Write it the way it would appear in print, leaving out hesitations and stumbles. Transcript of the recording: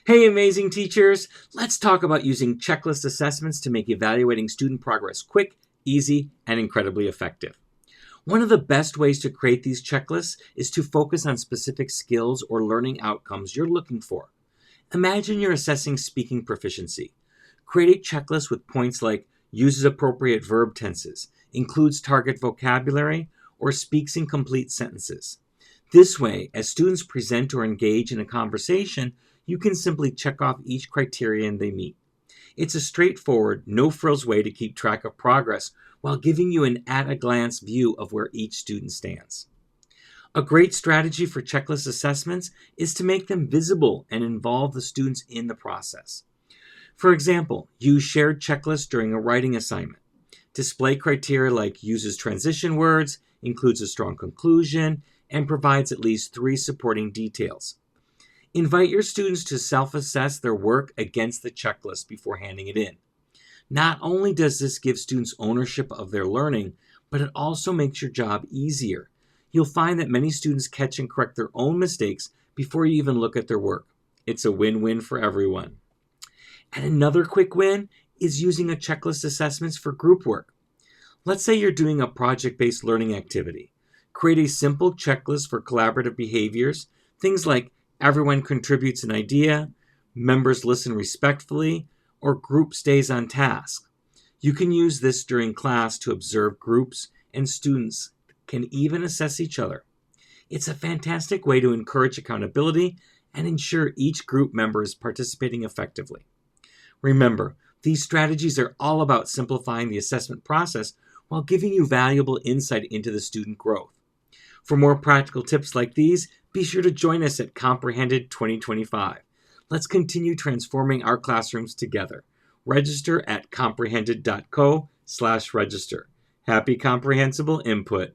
Hey, amazing teachers! Let's talk about using checklist assessments to make evaluating student progress quick, easy, and incredibly effective. One of the best ways to create these checklists is to focus on specific skills or learning outcomes you're looking for. Imagine you're assessing speaking proficiency. Create a checklist with points like uses appropriate verb tenses, includes target vocabulary, or speaks in complete sentences. This way, as students present or engage in a conversation, you can simply check off each criterion they meet. It's a straightforward, no-frills way to keep track of progress while giving you an at-a-glance view of where each student stands. A great strategy for checklist assessments is to make them visible and involve the students in the process. For example, use shared checklists during a writing assignment. Display criteria like uses transition words, includes a strong conclusion, and provides at least 3 supporting details. Invite your students to self-assess their work against the checklist before handing it in. Not only does this give students ownership of their learning, but it also makes your job easier. You'll find that many students catch and correct their own mistakes before you even look at their work. It's a win-win for everyone. And another quick win is using a checklist assessments for group work. Let's say you're doing a project-based learning activity. Create a simple checklist for collaborative behaviors, things like everyone contributes an idea, members listen respectfully, or group stays on task. You can use this during class to observe groups, and students can even assess each other. It's a fantastic way to encourage accountability and ensure each group member is participating effectively. Remember, these strategies are all about simplifying the assessment process while giving you valuable insight into the student growth. For more practical tips like these, be sure to join us at Comprehended 2025. Let's continue transforming our classrooms together. Register at comprehended.co/register. Happy comprehensible input.